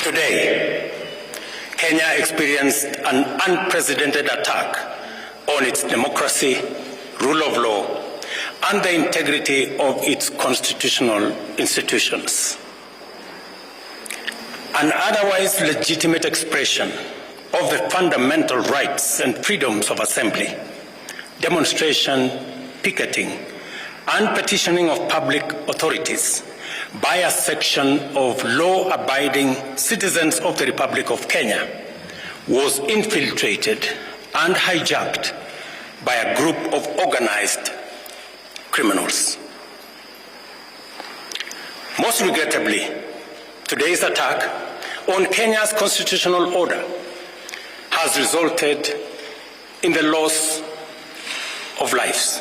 Today, Kenya experienced an unprecedented attack on its democracy, rule of law, and the integrity of its constitutional institutions. An otherwise legitimate expression of the fundamental rights and freedoms of assembly, demonstration, picketing, and petitioning of public authorities by a section of law-abiding citizens of the Republic of Kenya was infiltrated and hijacked by a group of organized criminals. Most regrettably, today's attack on Kenya's constitutional order has resulted in the loss of lives,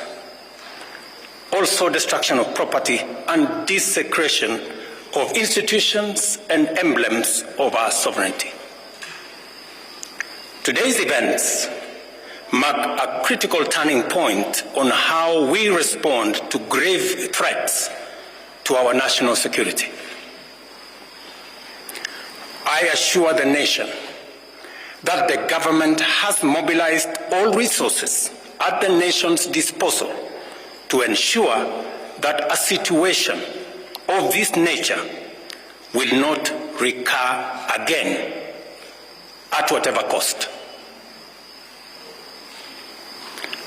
also destruction of property and desecration of institutions and emblems of our sovereignty. Today's events mark a critical turning point on how we respond to grave threats to our national security. I assure the nation that the government has mobilized all resources at the nation's disposal to ensure that a situation of this nature will not recur again at whatever cost.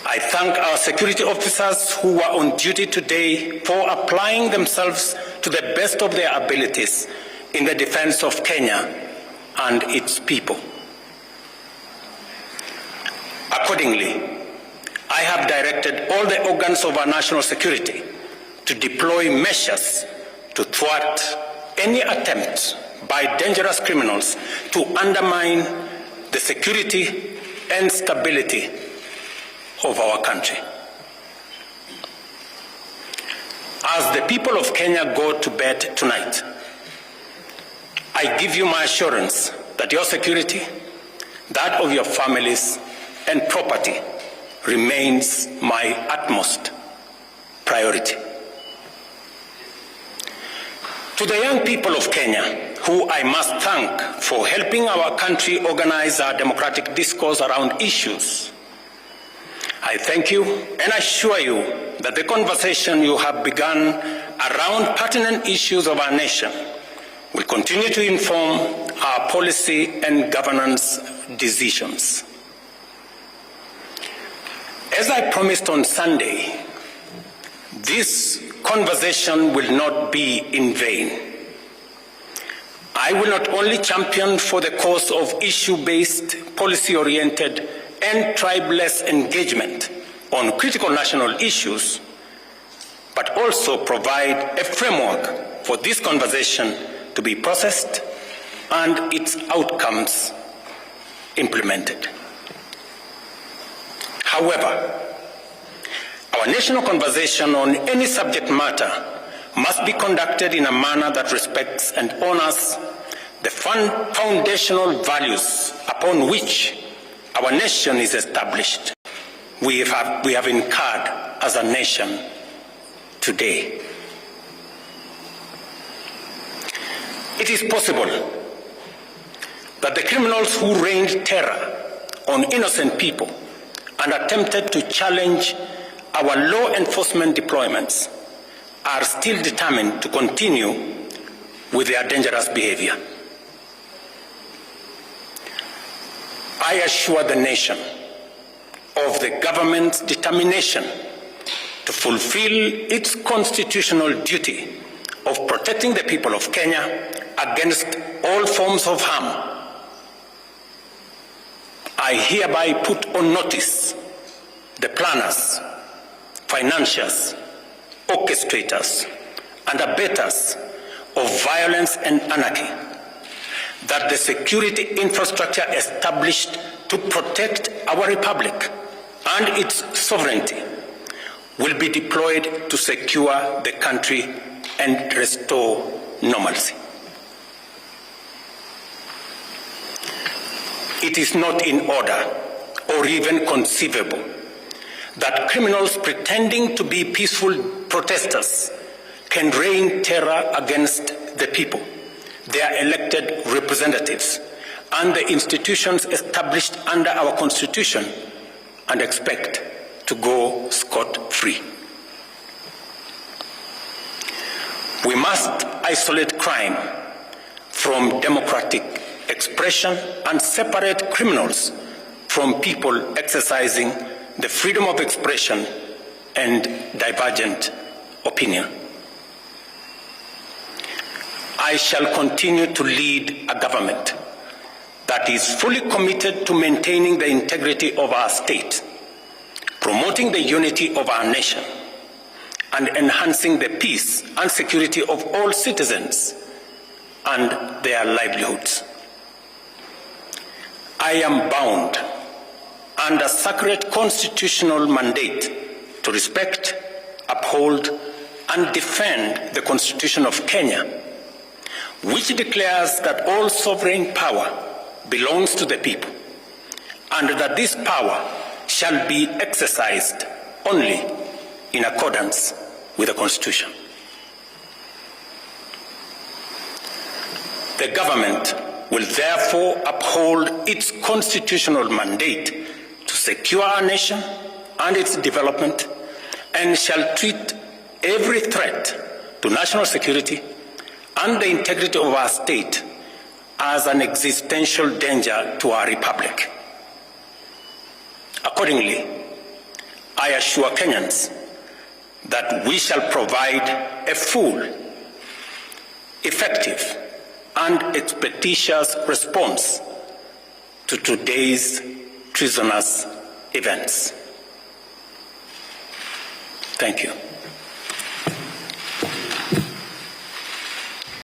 I thank our security officers who are on duty today for applying themselves to the best of their abilities in the defense of Kenya and its people. Accordingly, I have directed all the organs of our national security to deploy measures to thwart any attempt by dangerous criminals to undermine the security and stability of our country. As the people of Kenya go to bed tonight, I give you my assurance that your security, that of your families and property remains my utmost priority. To the young people of Kenya, who I must thank for helping our country organize our democratic discourse around issues, I thank you and assure you that the conversation you have begun around pertinent issues of our nation will continue to inform our policy and governance decisions. As I promised on Sunday, this conversation will not be in vain. I will not only champion for the cause of issue-based, policy-oriented, and tribeless engagement on critical national issues, but also provide a framework for this conversation to be processed and its outcomes implemented. However, our national conversation on any subject matter must be conducted in a manner that respects and honors the foundational values upon which our nation is established. We have incurred as a nation today. It is possible that the criminals who rained terror on innocent people and attempted to challenge our law enforcement deployments are still determined to continue with their dangerous behavior. I assure the nation of the government's determination to fulfill its constitutional duty of protecting the people of Kenya against all forms of harm. I hereby put on notice the planners, financiers, orchestrators, and abettors of violence and anarchy that the security infrastructure established to protect our republic and its sovereignty will be deployed to secure the country and restore normalcy. It is not in order or even conceivable that criminals pretending to be peaceful protesters can rain terror against the people their elected representatives and the institutions established under our Constitution and expect to go scot-free. We must isolate crime from democratic expression and separate criminals from people exercising the freedom of expression and divergent opinion. I shall continue to lead a government that is fully committed to maintaining the integrity of our state, promoting the unity of our nation, and enhancing the peace and security of all citizens and their livelihoods. I am bound under sacred constitutional mandate to respect, uphold, and defend the Constitution of Kenya, which declares that all sovereign power belongs to the people, and that this power shall be exercised only in accordance with the Constitution. The government will therefore uphold its constitutional mandate to secure our nation and its development, and shall treat every threat to national security and the integrity of our state as an existential danger to our republic. Accordingly, I assure Kenyans that we shall provide a full, effective, and expeditious response to today's treasonous events. Thank you.